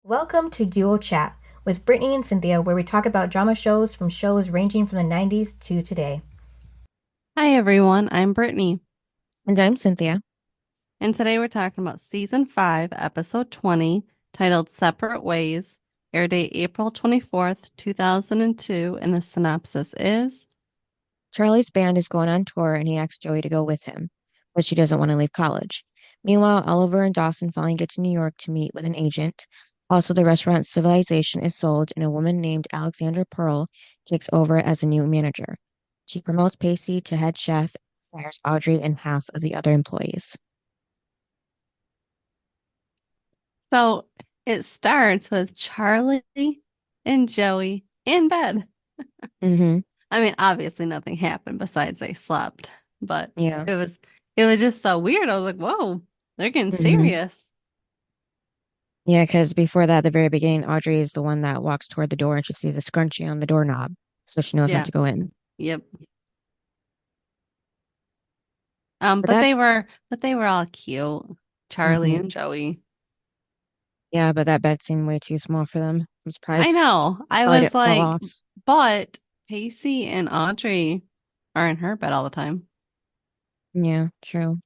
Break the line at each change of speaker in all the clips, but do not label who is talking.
Welcome to Duo Chat with Brittany and Cynthia, where we talk about drama shows from shows ranging from the 90s to today.
Hi everyone, I'm Brittany,
And I'm Cynthia.
and today we're talking about season 5, episode 20, titled Separate Ways, air date April 24th, 2002, and the synopsis is
Charlie's band is going on tour and he asks Joey to go with him, but she doesn't want to leave college. Meanwhile, Oliver and Dawson finally get to New York to meet with an agent. Also, the restaurant Civilization is sold and a woman named Alexandra Pearl takes over as a new manager. She promotes Pacey to head chef, fires Audrey and half of the other employees.
so it starts with Charlie and Joey in bed.
Mm-hmm.
I mean, obviously nothing happened besides they slept, but
Yeah.
it was just so weird. I was like, whoa, they're getting
Mm-hmm.
serious.
Yeah, because before that, at the very beginning, Audrey is the one that walks toward the door and she sees a scrunchie on the doorknob, so she knows not
Yeah,
to go in.
yep.
But
But
that
they were all cute, Charlie
hmm
and Joey.
Yeah, but that bed seemed way too small for them. I'm
I
surprised
know. I
Charlie
was
didn't fall
like,
off.
but Pacey and Audrey are in her bed all the time.
Yeah, true.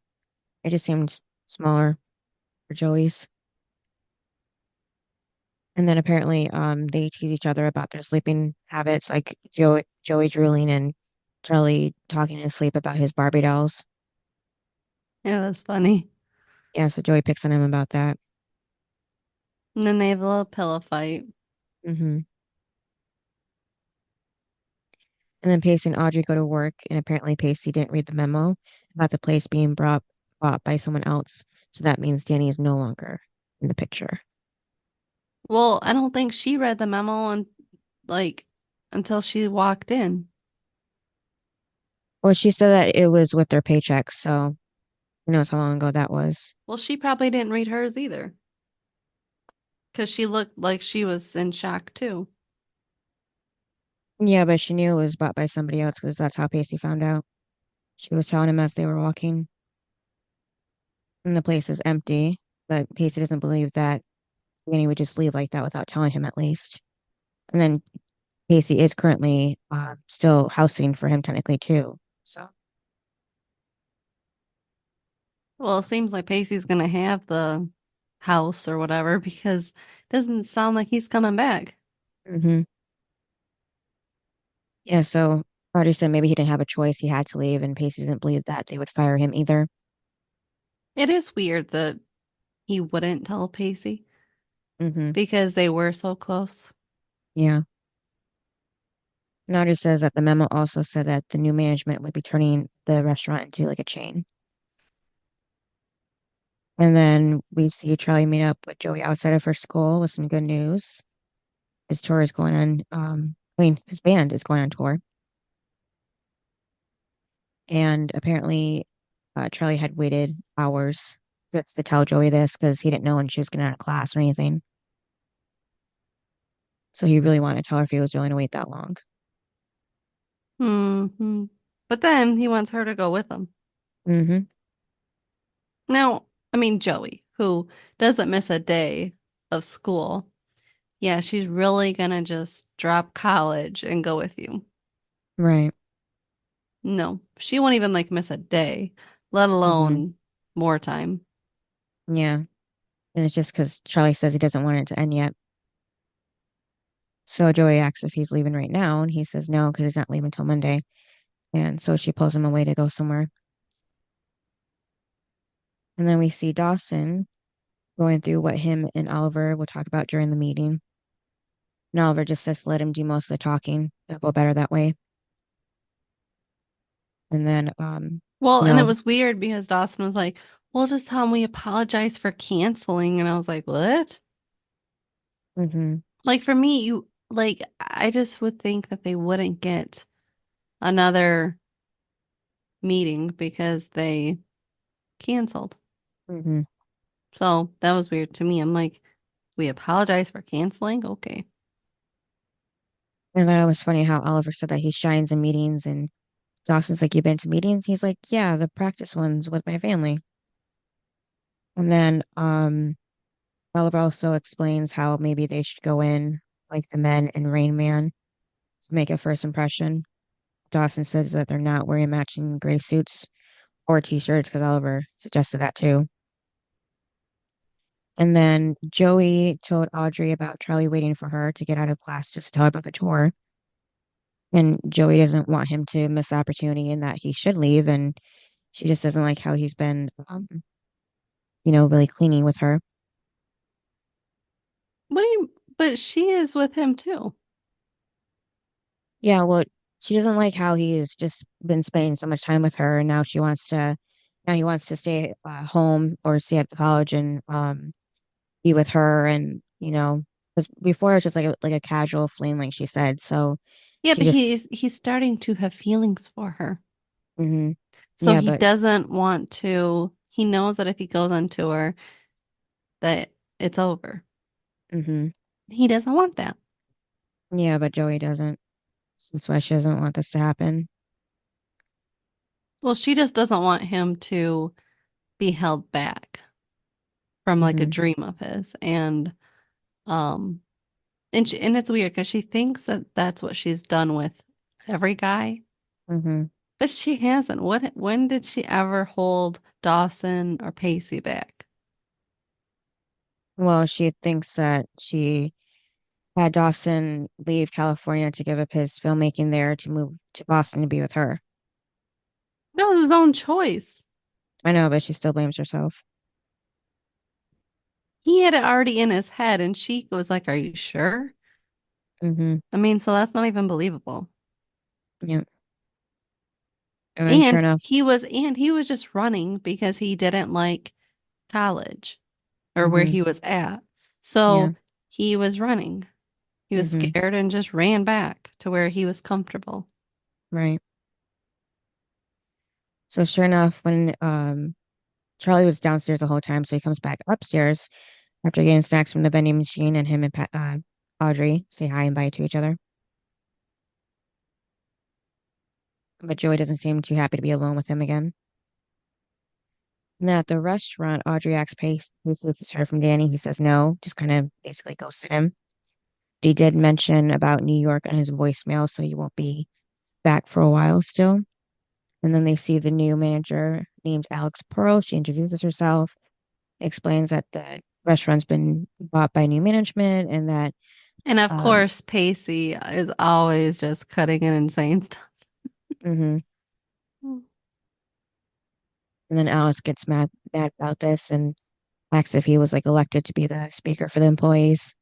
It just seemed smaller for Joey's. And then apparently, they tease each other about their sleeping habits, like Joey drooling and Charlie talking in his sleep about his Barbie dolls.
It was funny.
Yeah, so Joey picks on him about that.
And then they have a little pillow fight.
hmm And then Pacey and Audrey go to work, and apparently Pacey didn't read the memo about the place being bought by someone else. So that means Danny is no longer in the picture.
Well, I don't think she read the memo on like until she walked in.
Well, she said that it was with their paychecks, so who knows how long ago that was.
Well, she probably didn't read hers either because she looked like she was in shock too.
Yeah, but she knew it was bought by somebody else because that's how Pacey found out. She was telling him as they were walking, and the place is empty, but Pacey doesn't believe that Danny would just leave like that without telling him at least. And then Pacey is currently still house sitting for him technically too. So,
Well, it seems like Pacey's gonna have the house or whatever because it doesn't sound like he's coming back.
hmm yeah, so Audrey said maybe he didn't have a choice, he had to leave, and Pacey didn't believe that they would fire him either.
It is weird that he wouldn't tell Pacey
hmm
because they were so close.
Yeah. And Audrey says that the memo also said that the new management would be turning the restaurant into like a chain. And then we see Charlie meet up with Joey outside of her school with some good news. His tour is going on, his band is going on tour. And apparently, Charlie had waited hours just to tell Joey this because he didn't know when she was getting out of class or anything. So he really wanted to tell her if he was willing to wait that long.
Hmm. But then he wants her to go with him.
hmm
Now, I mean, Joey, who doesn't miss a day of school. Yeah, she's really gonna just drop college and go with you.
Right.
No, she won't even like miss a day, let
hmm
alone more time.
Yeah. And it's just because Charlie says he doesn't want it to end yet. So Joey asks if he's leaving right now, and he says no because he's not leaving till Monday. And so she pulls him away to go somewhere. And then we see Dawson going through what him and Oliver will talk about during the meeting. And Oliver just says to let him do most of the talking. It'll go better that way. And then,
Well,
you
and it
know,
was weird because Dawson was like, "Well, just tell him we apologize for canceling." And I was like, "What?"
hmm
Like for me, you like I just would think that they wouldn't get another meeting because they canceled.
hmm
So that was weird to me. I'm like, we apologize for canceling? Okay.
And then it was funny how Oliver said that he shines in meetings, and Dawson's like, "You've been to meetings?" He's like, "Yeah, the practice ones with my family." And then, Oliver also explains how maybe they should go in like the men in Rain Man to make a first impression. Dawson says that they're not wearing matching gray suits or t-shirts because Oliver suggested that too. And then Joey told Audrey about Charlie waiting for her to get out of class just to tell her about the tour. And Joey doesn't want him to miss the opportunity and that he should leave. And she just doesn't like how he's been, really clingy with her.
What do you, but she is with him too.
Yeah, well, she doesn't like how he's just been spending so much time with her. And now he wants to stay home or stay at the college and be with her. And, because before it was just like a casual fling, like she said. So
Yeah,
she
but
just,
he's starting to have feelings for her.
hmm
So
yeah,
he
but,
doesn't want to, he knows that if he goes on tour, that it's over.
hmm
He doesn't want that.
yeah, but Joey doesn't. That's why she doesn't want this to happen.
Well, she just doesn't want him to be held back from like a
hmm
dream of his. Um, and it's weird because she thinks that that's what she's done with every guy,
hmm
but she hasn't. When did she ever hold Dawson or Pacey back?
Well, she thinks that she had Dawson leave California to give up his filmmaking there to move to Boston to be with her.
That was his own choice.
I know, but she still blames herself.
He had it already in his head, and she was like, "Are you sure?"
hmm
I mean, so that's not even believable.
Yeah. And then sure enough,
And he was just running because he didn't like college or where
hmm
he was at.
yeah.
So he was running. He was
hmm
scared and just ran back to where he was comfortable.
right. So sure enough, when Charlie was downstairs the whole time, so he comes back upstairs after getting snacks from the vending machine, and him and Audrey say hi and bye to each other. But Joey doesn't seem too happy to be alone with him again. And then at the restaurant, Audrey asks Pace if he's heard from Danny. He says no, just kind of basically ghosted him. But he did mention about New York on his voicemail, so he won't be back for a while still. And then they see the new manager named Alex Pearl. She introduces herself, explains that the restaurant's been bought by new management and that,
And of
um,
course, Pacey is always just cutting in and saying stuff.
mhm. And then Alex gets mad about this and asks if he was like elected to be the speaker for the employees.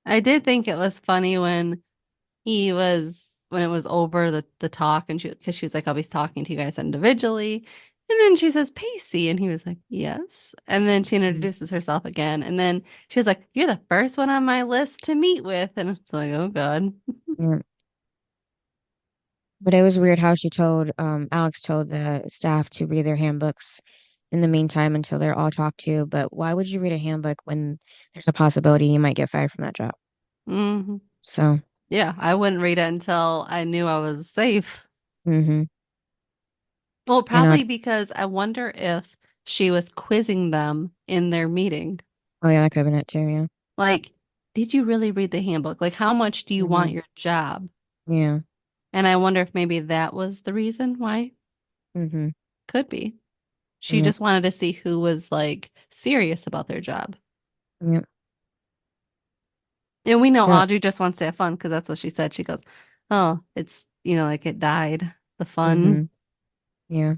I did think it was funny when it was over the talk and because she was like, I'll be talking to you guys individually. And then she says Pacey, and he was like, yes. And then she
Mhm.
introduces herself again. And then she was like, you're the first one on my list to meet with. And it's like, oh God.
Yeah. But it was weird how Alex told the staff to read their handbooks in the meantime until they're all talked to. But why would you read a handbook when there's a possibility you might get fired from that job?
Hmm.
So,
Yeah, I wouldn't read it until I knew I was safe.
hmm
Well,
and
probably because I wonder if she was quizzing them in their meeting.
oh yeah, that could have been it too. Yeah.
Like, did you really read the handbook? Like, how much do you
hmm
want your job?
Yeah.
And I wonder if maybe that was the reason why.
hmm
Could be. She
Yep.
just wanted to see who was like serious about their job.
Yep.
And we know
So,
Audrey just wants to have fun because that's what she said. She goes, oh, it's, like it died, the fun.
hmm yeah.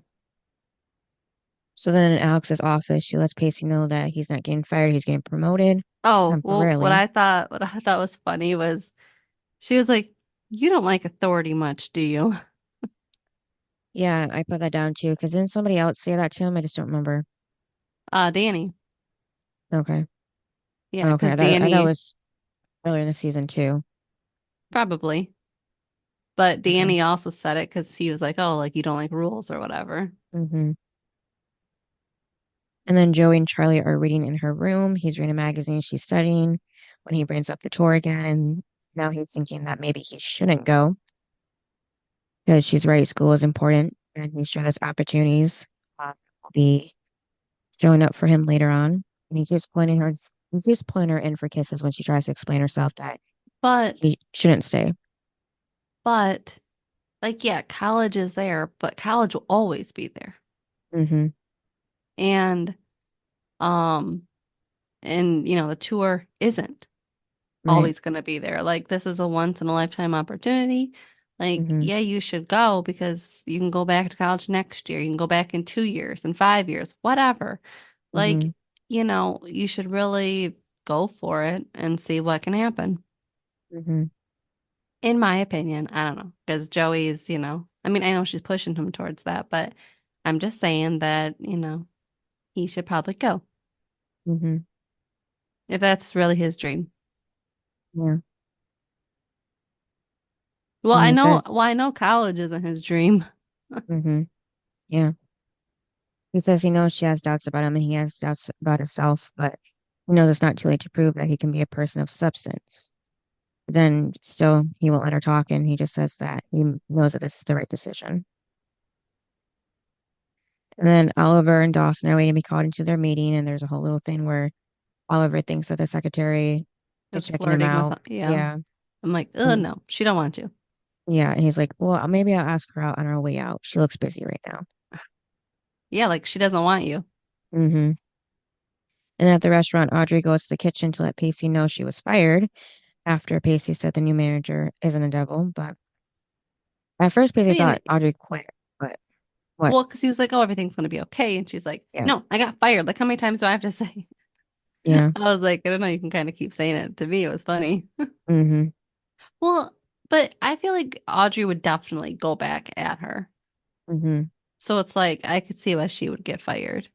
So then in Alex's office, she lets Pacey know that he's not getting fired, he's getting promoted
Oh, well,
temporarily.
what I thought was funny was she was like, you don't like authority much, do you?
Yeah, I put that down too, because didn't somebody else say that to him? I just don't remember.
Danny.
Okay.
Yeah,
Okay.
because
I thought it
Danny
was earlier in the season too.
probably, but
Okay.
Danny also said it because he was like, oh, like you don't like rules or whatever.
hmm And then Joey and Charlie are reading in her room. He's reading a magazine she's studying when he brings up the tour again. And now he's thinking that maybe he shouldn't go because she's right, school is important. And he's sure there's opportunities will be showing up for him later on. and he keeps pulling her in for kisses when she tries to explain herself that
But
he shouldn't stay.
but like yeah, college is there, but college will always be there.
Mm-hmm.
And um the tour isn't
Right.
always going to be there. Like this is a once in a lifetime opportunity. Like
Mm-hmm.
yeah, you should go because you can go back to college next year. You can go back in 2 years, in 5 years, whatever.
Mm-hmm.
Like, you should really go for it and see what can happen.
Mm-hmm.
In my opinion, I don't know, because Joey's, I mean, I know she's pushing him towards that, but I'm just saying that, he should probably go
Mm-hmm.
if that's really his dream.
Yeah.
Well,
And
I
he
know,
says,
well, I know college isn't his dream.
mm-hmm. Yeah. He says he knows she has doubts about him and he has doubts about himself, but he knows it's not too late to prove that he can be a person of substance. Then still, he won't let her talk, and he just says that he knows that this is the right decision. And then Oliver and Dawson are waiting to be called into their meeting, and there's a whole little thing where Oliver thinks that the secretary is
Is
checking him
flirting with,
out.
yeah.
Yeah.
I'm like, oh
And
no, she don't want to.
yeah, and he's like, well, maybe I'll ask her out on our way out. She looks busy right now.
Yeah, like she doesn't want you.
Mm-hmm. And at the restaurant, Audrey goes to the kitchen to let Pacey know she was fired after Pacey said the new manager isn't a devil. But at first,
I
Pacey
mean,
thought Audrey quit. But what?
well, because he was like, oh, everything's gonna be okay, and she's like,
Yeah.
no, I got fired. Like, how many times do I have to say?
Yeah.
I was like, I don't know. You can kind of keep saying it. To me, it was funny.
Mm-hmm.
Well, but I feel like Audrey would definitely go back at her.
Mm-hmm.
So it's like I could see why she would get fired.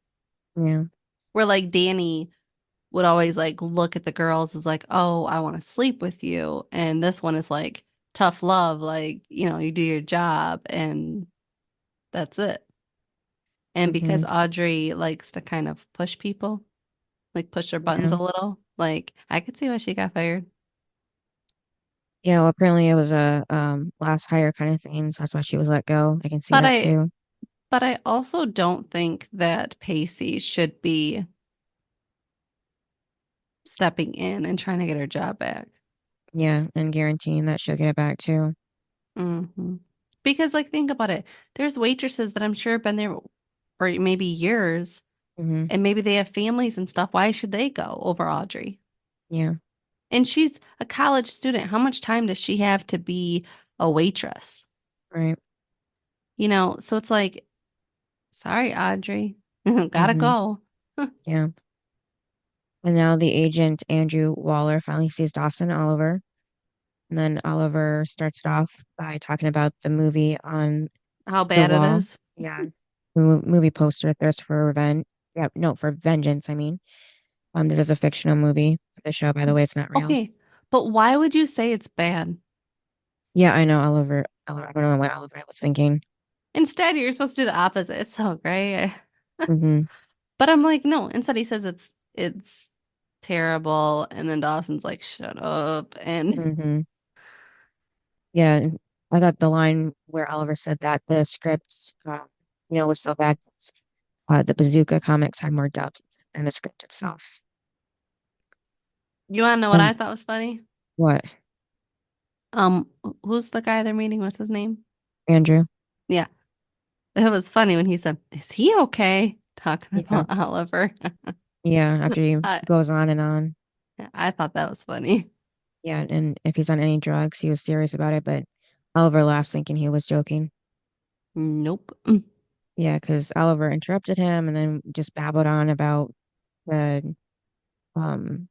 Yeah.
Where like Danny would always like look at the girls as like, oh, I want to sleep with you. And this one is like tough love, like, you do your job and that's it. And
Mm-hmm.
because Audrey likes to kind of push people, like push their buttons
Yeah.
a little, like I could see why she got fired.
Yeah, well, apparently it was a last hire kind of thing, so that's why she was let go. I can see
But
that
I
too.
but I also don't think that Pacey should be stepping in and trying to get her job back.
Yeah, and guaranteeing that she'll get it back too.
hmm Because, like, think about it. There's waitresses that I'm sure have been there for maybe years,
Hmm.
and maybe they have families and stuff. Why should they go over Audrey?
Yeah,
And she's a college student. How much time does she have to be a waitress?
right.
So it's like, sorry, Audrey, gotta
Hmm.
go.
Yeah. And now the agent Andrew Waller finally sees Dawson and Oliver. And then Oliver starts it off by talking about the movie on
How
the
bad it
wall.
is.
Yeah. Movie poster, Thirst for Revenge. Yeah, no, for Vengeance, I mean. This is a fictional movie for the show, by the way, it's not real.
Okay, but why would you say it's bad?
Yeah, I know Oliver, I don't know what Oliver was thinking.
Instead, you're supposed to do the opposite. It's so great.
Hmm.
But I'm like, no. Instead, he says it's terrible, and then Dawson's like, shut up. And
Hmm. Yeah, and I got the line where Oliver said that the script, was so bad. The Bazooka comics had more depth than the script itself.
you want to know what
Um,
I thought was funny?
what,
Who's the guy they're meeting? What's his name?
Andrew?
Yeah, it was funny when he said, "Is he okay?" Talking
Yeah,
about Oliver.
yeah. After he
I
goes on and on,
I thought that was funny.
yeah. And if he's on any drugs, he was serious about it. But Oliver laughs, thinking he was joking.
Nope.
Yeah, because Oliver interrupted him and then just babbled on about the um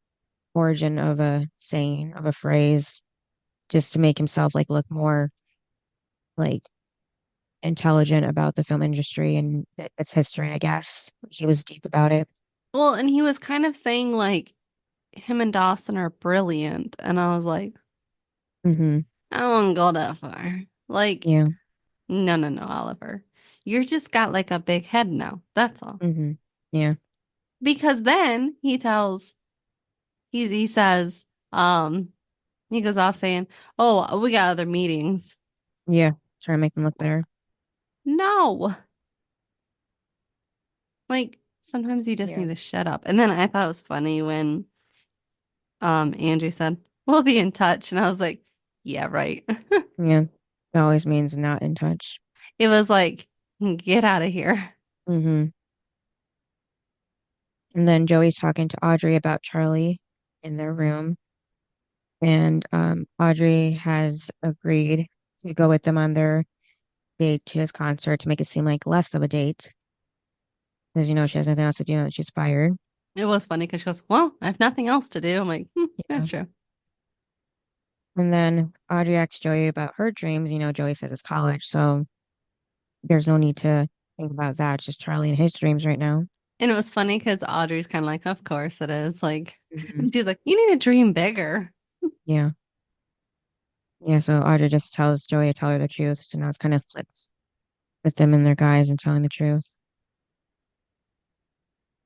origin of a saying of a phrase, just to make himself like look more like intelligent about the film industry and its history, I guess. He was deep about it.
Well, and he was kind of saying like him and Dawson are brilliant, and I was like,
Hmm.
I won't go that far. Like,
Yeah.
no, no, no, Oliver. You're just got like a big head now. That's all.
Hmm. Yeah.
Because then he says, um, he goes off saying, "Oh, we got other meetings."
Yeah. Trying to make them look better.
No. Like, Sometimes you just
Yeah.
need to shut up. And then I thought it was funny when Andrew said, "We'll be in touch." And I was like, "Yeah, right."
Yeah. It always means not in touch.
It was like, "Get out of here."
Mm-hmm. And then Joey's talking to Audrey about Charlie in their room. And Audrey has agreed to go with them on their date to his concert to make it seem like less of a date. Because, she has nothing else to do now that she's fired.
It was funny because she goes, "Well, I have nothing else to do." I'm like,
Yeah.
"That's true."
And then Audrey asks Joey about her dreams. Joey says it's college, so there's no need to think about that. It's just Charlie and his dreams right now.
And it was funny because Audrey's kind of like, "Of course it is." Like,
Hmm.
she's like, "You need to dream bigger."
Yeah. Yeah, so Audrey just tells Joey to tell her the truth. So now it's kind of flipped with them and their guys and telling the truth.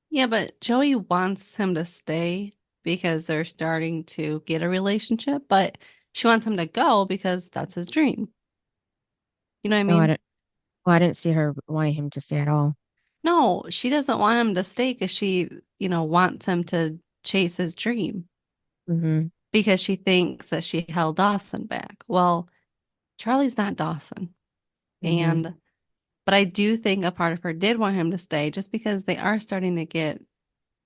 Yeah, but Joey wants him to stay because they're starting to get a relationship, but she wants him to go because that's his dream. You know what I
No,
mean?
I didn't see her wanting him to stay at all.
No, she doesn't want him to stay because she, wants him to chase his dream
Hmm.
because she thinks that she held Dawson back. Well, Charlie's not Dawson.
Hmm.
And, but I do think a part of her did want him to stay just because they are starting to get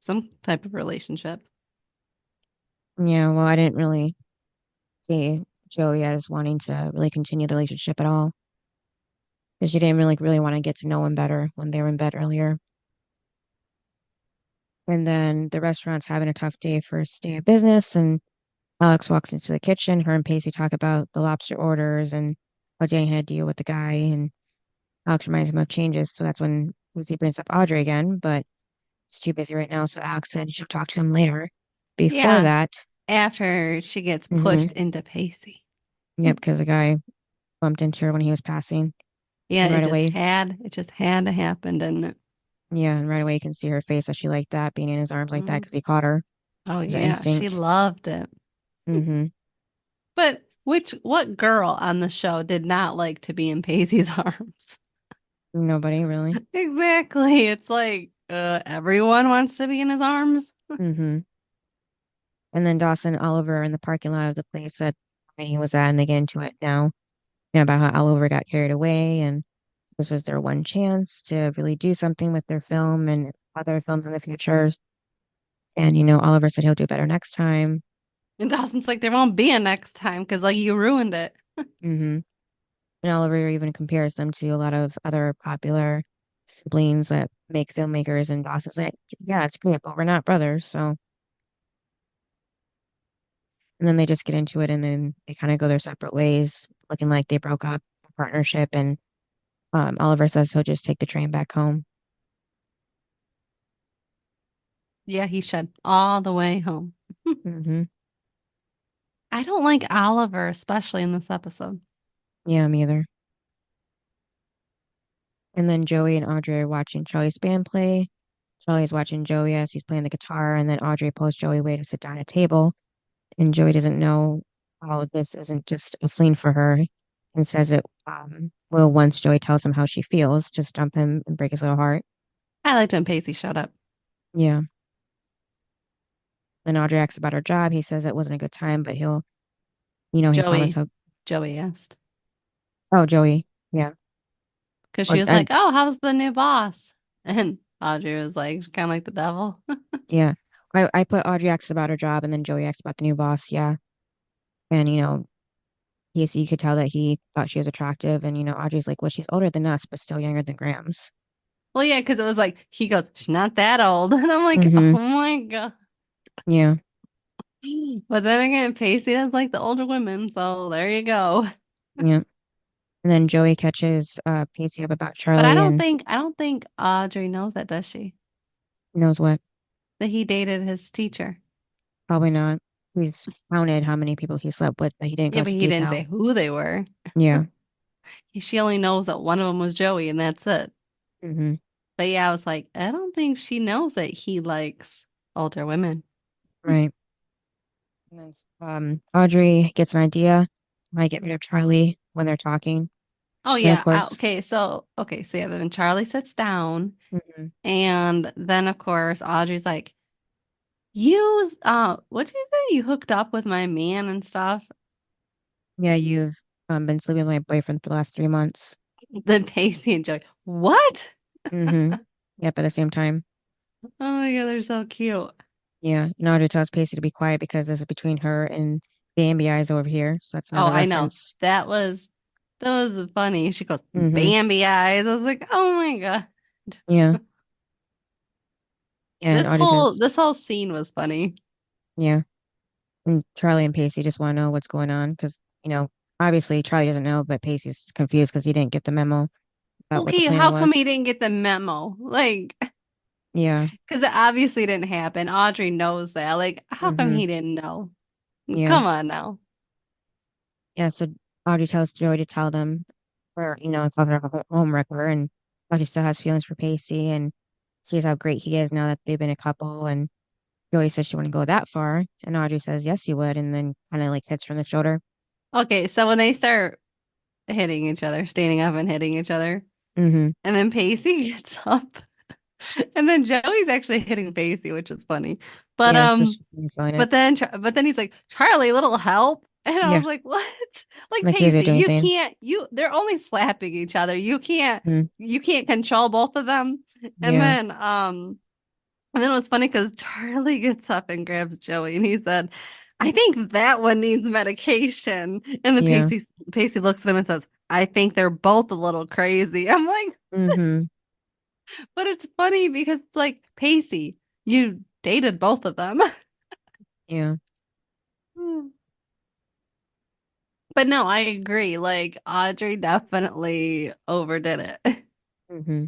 some type of relationship.
Yeah, well, I didn't really see Joey as wanting to really continue the relationship at all because she didn't really want to get to know him better when they were in bed earlier. And then the restaurant's having a tough day first day of business, and Alex walks into the kitchen. Her and Pacey talk about the lobster orders and how Danny had to deal with the guy, and Alex reminds him of changes. So that's when Lucy brings up Audrey again, but it's too busy right now. So Alex said she'll talk to him later. Before
Yeah,
that,
after she gets
hmm
pushed into Pacey.
yeah, because the guy bumped into her when he was passing,
Yeah,
and right away,
it just had to happen, didn't it?
yeah, and right away you can see her face that she liked that being in his arms like that
Mhm.
because he caught her.
Oh
It's an
yeah, she
instinct.
loved it.
Hmm.
But what girl on the show did not like to be in Pacey's arms?
Nobody really.
Exactly. It's like everyone wants to be in his arms.
Hmm. And then Dawson and Oliver are in the parking lot of the place that he was at, and they get into it now, about how Oliver got carried away, and this was their one chance to really do something with their film and other films in the future. And, Oliver said he'll do better next time.
And Dawson's like, there won't be a next time because like you ruined it.
Hmm. And Oliver even compares them to a lot of other popular siblings that make filmmakers. And Dawson's like, yeah, it's great, but we're not brothers. So, and then they just get into it and then they kind of go their separate ways, looking like they broke up a partnership. And Oliver says he'll just take the train back home.
Yeah, he should all the way home.
Hmm.
I don't like Oliver, especially in this episode.
Yeah, me either. And then Joey and Audrey are watching Charlie's band play. Charlie's watching Joey as he's playing the guitar, and then Audrey pulls Joey away to sit down at a table. And Joey doesn't know how this isn't just a fling for her and says it will once Joey tells him how she feels, just dump him and break his little heart.
I liked when Pacey showed up.
Yeah. Then Audrey asks about her job. He says it wasn't a good time, but he promised
Joey,
he'll.
Joey asked
Oh, Joey. Yeah.
because she
Or,
was like, "Oh, how's the new boss?" And Audrey was like, kind of like the devil.
yeah. I put Audrey asks about her job and then Joey asks about the new boss. Yeah. And, you could tell that he thought she was attractive. And, Audrey's like, well, she's older than us, but still younger than Grams.
Well, yeah, because it was like he goes, "She's not that old," and I'm like, "Oh
Hmm.
my God."
Yeah.
But then again, Pacey does like the older women, so there you go.
Yeah. And then Joey catches Pacey up about
But
Charlie and
I don't think Audrey knows that, does she?
knows what.
That he dated his teacher.
Probably not. He's counted how many people he slept with, but he didn't go
Yeah, but
into
he didn't
detail.
say who they were.
Yeah.
She only knows that one of them was Joey, and that's it.
Hmm.
But yeah, I was like, I don't think she knows that he likes older women.
Right. And then Audrey gets an idea. Might get rid of Charlie when they're talking.
Oh
And of
yeah.
course,
Okay, so yeah, then Charlie sits down
mhm.
and then of course Audrey's like, what'd you say? You hooked up with my man and stuff.
Yeah, you've been sleeping with my boyfriend for the last 3 months.
Then Pacey and Joey, what?
Mm-hmm. Yep, at the same time.
Oh my God, they're so cute.
Yeah. And Audrey tells Pacey to be quiet because this is between her and Bambi eyes over here. So that's
Oh,
another
I know.
reference.
That was funny. She goes,
Mm-hmm.
Bambi eyes. I was like, oh my God.
Yeah. And
This
Audrey
whole
says,
this whole scene was funny.
yeah. And Charlie and Pacey just want to know what's going on because, obviously Charlie doesn't know, but Pacey's confused because he didn't get the memo about what the
Okay,
plan
how come
was.
he didn't get the memo? Like,
Yeah.
because it obviously didn't happen. Audrey knows that. Like, how come
Mm-hmm.
he didn't know?
Yeah.
Come on now.
Yeah. So Audrey tells Joey to tell them, or, call her a home wrecker. And Audrey still has feelings for Pacey and sees how great he is now that they've been a couple. And Joey says she wouldn't go that far. And Audrey says, yes, you would. And then kind of like hits her on the shoulder.
Okay, so when they start hitting each other, standing up and hitting each other,
Mm-hmm.
and then Pacey gets up, and then Joey's actually hitting Pacey, which is funny. But
Yeah. So she's feeling it.
but then he's like, Charlie, a little help. And I
Yeah.
was like, what? Like
Like he doesn't
Pacey,
do
you
anything.
can't, they're only slapping each other. You can't,
Mm.
you can't control both of them. And
Yeah.
then it was funny because Charlie gets up and grabs Joey and he said, I think that one needs medication. And then
Yeah.
Pacey looks at him and says, I think they're both a little crazy. I'm like,
Mm-hmm.
but it's funny because it's like, Pacey, you dated both of them.
Yeah.
But no, I agree. Like Audrey definitely overdid it.
Mm-hmm.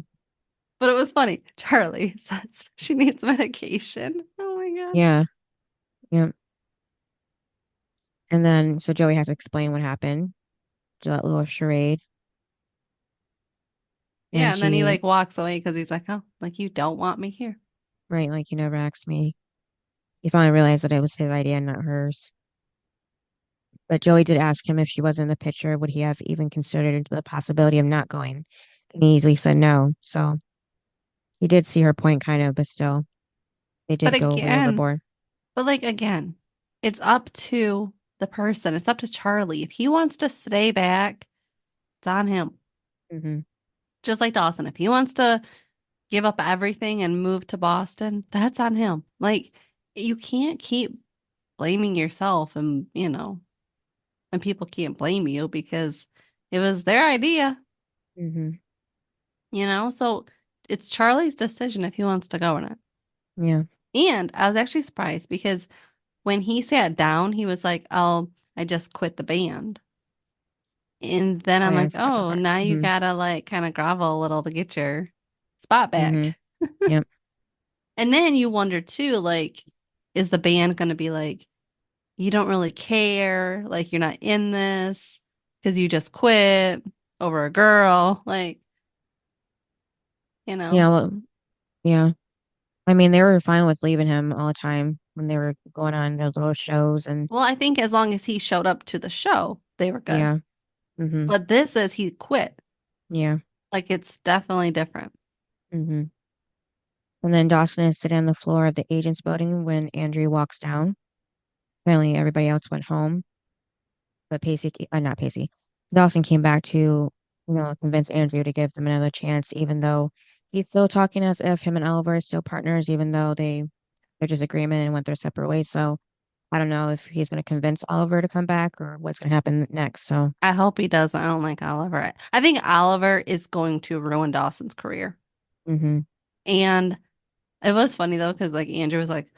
But it was funny. Charlie says she needs medication. Oh my God.
Yeah. Yeah. And then so Joey has to explain what happened to that little charade.
Yeah,
And
and then he
she,
like walks away because he's like, oh, like you don't want me here.
right, like you never asked me. He finally realized that it was his idea and not hers. But Joey did ask him if she wasn't in the picture, would he have even considered the possibility of not going? And he easily said no. So he did see her point kind of, but still, they
But
did go way
again,
overboard.
but like again, it's up to the person. It's up to Charlie. If he wants to stay back, it's on him.
Mm-hmm.
Just like Dawson. If he wants to give up everything and move to Boston, that's on him. Like you can't keep blaming yourself and people can't blame you because it was their idea,
Mm-hmm.
so it's Charlie's decision if he wants to go or not.
Yeah.
And I was actually surprised because when he sat down, he was like, oh, I just quit the band. And then
Oh
I'm
yeah, I
like,
forgot that
oh,
part.
now you
Mm-hmm.
gotta like kind of grovel a little to get your spot
Mm-hmm.
back.
Yep.
And then you wonder too, like, is the band gonna be like, you don't really care, like you're not in this because you just quit over a girl, like, you
Yeah,
know.
well, yeah. I mean, they were fine with leaving him all the time when they were going on those little shows and
Well, I think as long as he showed up to the show, they were good.
yeah. Mm-hmm.
But this is he quit.
Yeah.
Like it's definitely different.
Mm-hmm. And then Dawson is sitting on the floor of the agent's building when Andrew walks down. Apparently, everybody else went home, but not Pacey, Dawson came back to, convince Andrew to give them another chance, even though he's still talking as if him and Oliver are still partners, even though their disagreement and went their separate ways. So I don't know if he's going to convince Oliver to come back or what's going to happen next. So,
I hope he doesn't. I don't like Oliver. I think Oliver is going to ruin Dawson's career.
hmm
And it was funny though, because like Andrew was like,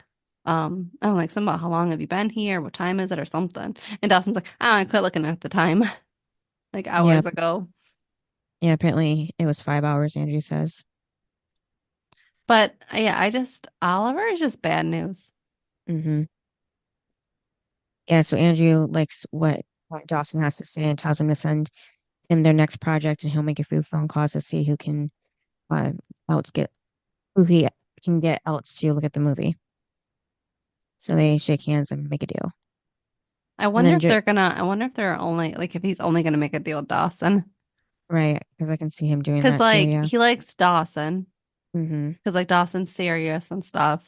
I don't know, like something about how long have you been here? What time is it or something? And Dawson's like, oh, I quit looking at the time like
yeah,
hours ago.
yeah. Apparently, it was 5 hours. Andrew says.
But yeah, Oliver is just bad news.
hmm Yeah. So Andrew likes what Dawson has to say and tells him to send him their next project, and he'll make a few phone calls to see who can uh, else get who he can get else to look at the movie. So they shake hands and make a deal. And then
I wonder if they're only like if he's only gonna make a deal with Dawson.
Right, because I can see him doing
Because
that too,
like
yeah.
he likes Dawson.
Mm-hmm.
Because like Dawson's serious and stuff.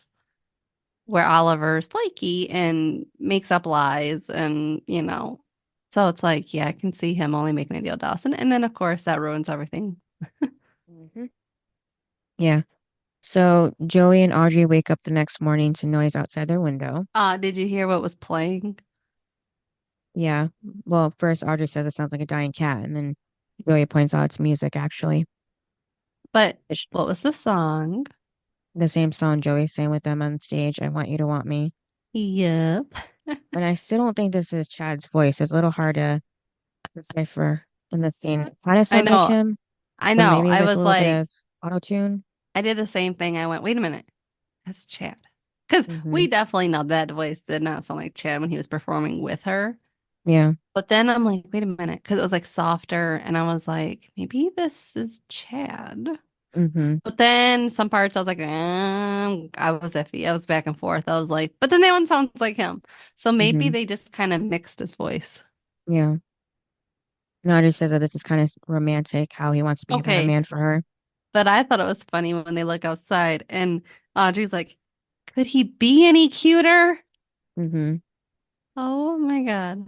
Where Oliver's flaky and makes up lies and so it's like, yeah, I can see him only making a deal with Dawson. And then of course that ruins everything.
Hmm. Yeah. So Joey and Audrey wake up the next morning to noise outside their window.
Did you hear what was playing?
Yeah. Well, first Audrey says it sounds like a dying cat, and then Joey points out it's music, actually.
But
It's
what was the song?
the same song Joey sang with them on stage, I Want You to Want Me.
Yep.
And I still don't think this is Chad's voice. It's a little hard to decipher in the scene. It kind of
I
sounds like
know.
him,
I
but
know.
maybe
I
with a
was
little bit
like,
of auto tune.
I did the same thing. I went, wait a minute, that's Chad. Because
Hmm.
we definitely know that voice did not sound like Chad when he was performing with her.
Yeah.
But then I'm like, wait a minute, because it was like softer, and I was like, maybe this is Chad.
Hmm.
But then some parts I was like, I was iffy. I was back and forth. I was like, but then that one sounds like him. So maybe
Hmm.
they just kind of mixed his voice.
Yeah. And Audrey says that this is kind of romantic, how he wants to be a better
Okay.
man for her.
But I thought it was funny when they look outside and Audrey's like, could he be any cuter?
Hmm.
Oh my God.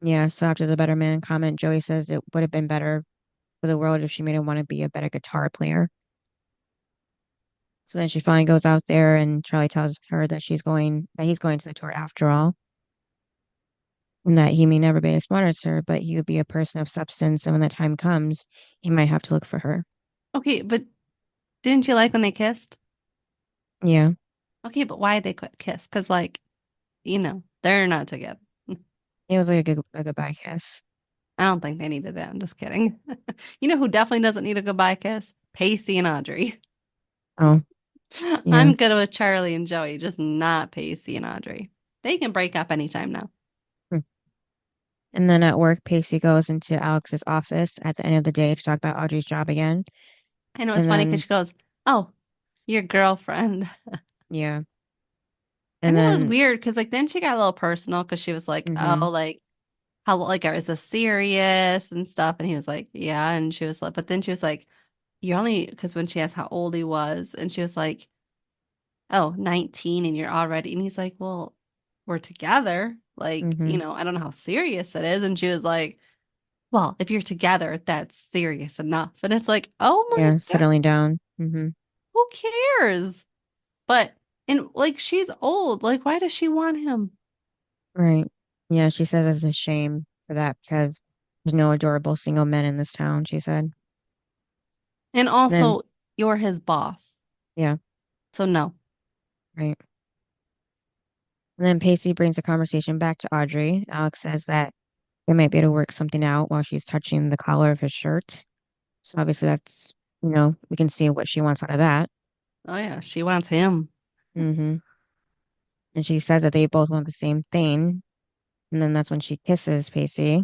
Yeah. So after the better man comment, Joey says it would have been better for the world if she made him want to be a better guitar player. So then she finally goes out there and Charlie tells her that he's going to the tour after all, and that he may never be as smart as her, but he would be a person of substance. And when that time comes, he might have to look for her.
Okay, but didn't you like when they kissed?
Yeah.
Okay, but why they could kiss? Because like, they're not together.
It was like a goodbye kiss.
I don't think they needed that. I'm just kidding. You know who definitely doesn't need a goodbye kiss? Pacey and Audrey.
Oh, yeah.
I'm good with Charlie and Joey, just not Pacey and Audrey. They can break up anytime now.
Hmm. And then at work, Pacey goes into Alex's office at the end of the day to talk about Audrey's job again.
I know it's
And
funny because
then,
she goes, "Oh, your girlfriend."
yeah.
And
And
then it was
then,
weird because like then she got a little personal because she was like,
mm-hmm,
"Oh, like how like is this serious and stuff?" And he was like, "Yeah," and she was like, but then she was like, "You're only," because when she asked how old he was, and she was like, "Oh, 19 and you're already," and he's like, "Well, we're together. Like,
mm-hmm,
I don't know how serious it is." And she was like, "Well, if you're together, that's serious enough." And it's like, "Oh my
yeah,
God,
settling down. Mm-hmm,
who cares?" But and like she's old. Like, why does she want him?
right. Yeah, she says it's a shame for that because there's no adorable single men in this town, she said.
And
Then,
also, you're his boss.
yeah,
So no.
right. And then Pacey brings the conversation back to Audrey. Alex says that they might be able to work something out while she's touching the collar of his shirt. So obviously that's, we can see what she wants out of that.
Oh yeah, she wants him.
Hmm. And she says that they both want the same thing. And then that's when she kisses Pacey,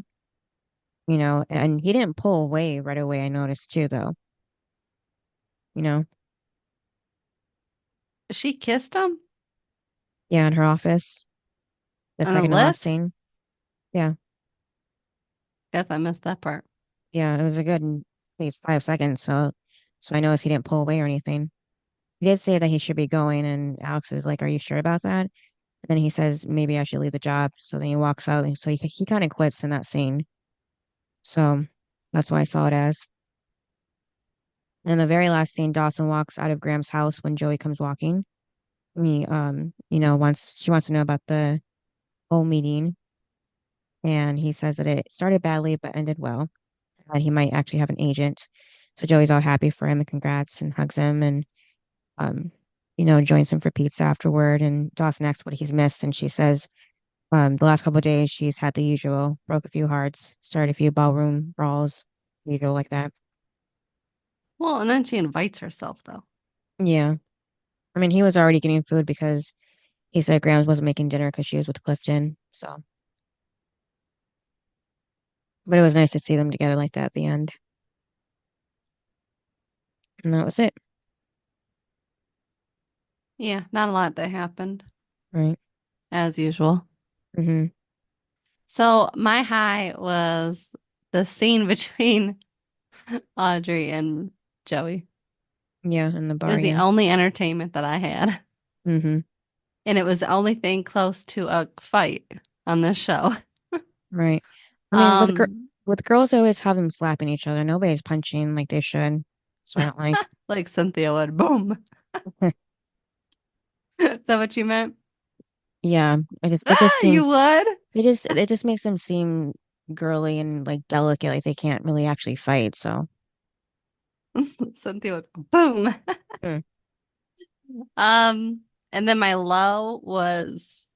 and he didn't pull away right away. I noticed too, though, you know,
She kissed him
yeah, in her office, the
on the
second to last
lips.
scene. Yeah.
Guess I missed that part.
Yeah. It was a good, at least 5 seconds. So I noticed he didn't pull away or anything. He did say that he should be going. And Alex is like, "Are you sure about that?" And then he says, "Maybe I should leave the job." So then he walks out. And so he kind of quits in that scene. So that's what I saw it as. And the very last scene, Dawson walks out of Graham's house when Joey comes walking. He, wants she wants to know about the whole meeting, and he says that it started badly but ended well. That he might actually have an agent. So Joey's all happy for him and congrats and hugs him and um, joins him for pizza afterward. And Dawson asks what he's missed, and she says, the last couple of days she's had the usual, broke a few hearts, started a few ballroom brawls, usual like that.
Well, and then she invites herself though.
Yeah. I mean, he was already getting food because he said Grams wasn't making dinner because she was with Clifton. So, but it was nice to see them together like that at the end. And that was it.
Yeah, not a lot that happened
Right.
as usual.
Mm-hmm.
So my high was the scene between Audrey and Joey.
Yeah, in the
It
bar,
was the
yeah.
only entertainment that I had.
Mm-hmm.
And it was the only thing close to a fight on this show.
Right. I mean,
Um,
with girls, they always have them slapping each other. Nobody's punching like they should. So I don't like.
like Cynthia would. Boom. Is that what you meant?
Yeah, it just
Ah, you
seems
would?
it just makes them seem girly and like delicate, like they can't really actually fight. So,
Cynthia would. Boom.
mm,
Um, and then my low was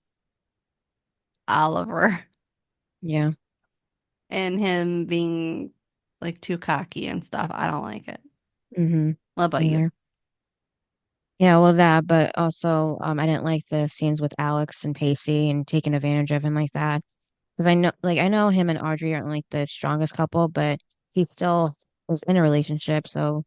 Oliver
yeah.
and him being like too cocky and stuff. I don't like it.
Mm-hmm.
What about you?
Either. Yeah, well that, but also I didn't like the scenes with Alex and Pacey and taking advantage of him like that. Because I know him and Audrey aren't like the strongest couple, but he still is in a relationship. So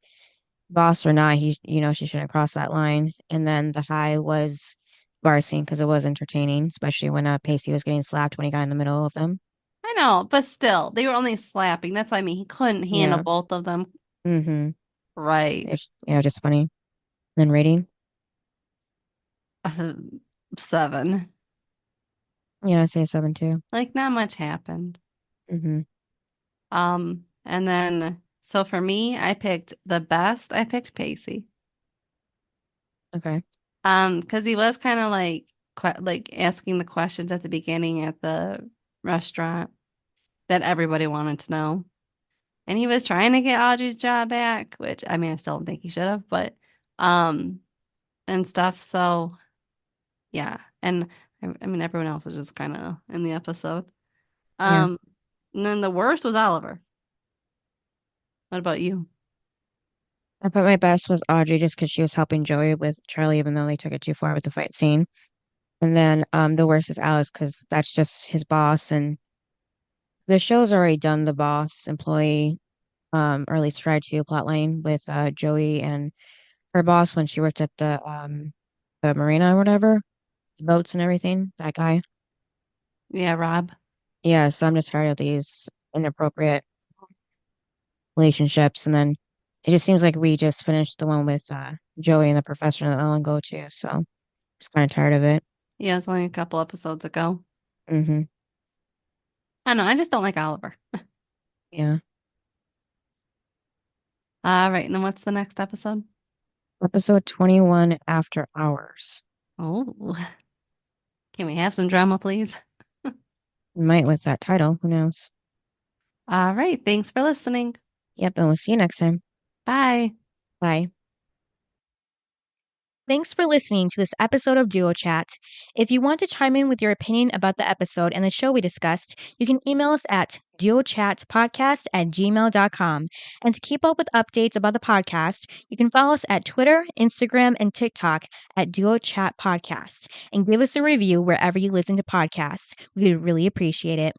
boss or not, she shouldn't cross that line. And then the high was bar scene because it was entertaining, especially when Pacey was getting slapped when he got in the middle of them.
I know, but still, they were only slapping. That's what I mean. He couldn't handle
Yeah.
both of them.
Mm-hmm.
Right.
It's, just funny. Then rating?
Uh, 7.
Yeah, I'd say 7 too.
Like not much happened.
Mm-hmm.
And then so for me, I picked the best. I picked Pacey.
Okay.
Because he was kind of like like asking the questions at the beginning at the restaurant that everybody wanted to know. And he was trying to get Audrey's job back, which I mean, I still don't think he should have, but um and stuff. So yeah. And I mean everyone else was just kind of in the episode.
Yeah.
Um, and then the worst was Oliver. What about you?
I put my best was Audrey just because she was helping Joey with Charlie, even though they took it too far with the fight scene. And then the worst is Alice because that's just his boss, and the show's already done the boss employee, or at least tried to plotline with Joey and her boss when she worked at the marina or whatever, boats and everything. That guy.
Yeah, Rob.
Yeah, so I'm just tired of these inappropriate relationships. And then it just seems like we just finished the one with Joey and the professor that Ellen go to. So I'm just kind of tired of it.
Yeah, it was only a couple episodes ago.
Hmm.
I don't know. I just don't like Oliver.
Yeah.
All right. And then what's the next episode?
Episode 21 After Hours.
Oh, can we have some drama, please?
Might with that title. Who knows?
All right. Thanks for listening.
Yep. And we'll see you next time.
Bye.
Bye.
Thanks for listening to this episode of Duo Chat. If you want to chime in with your opinion about the episode and the show we discussed, you can email us at duochatpodcast@gmail.com. And to keep up with updates about the podcast, you can follow us at Twitter, Instagram, and TikTok at Duo Chat Podcast. And give us a review wherever you listen to podcasts. We would really appreciate it.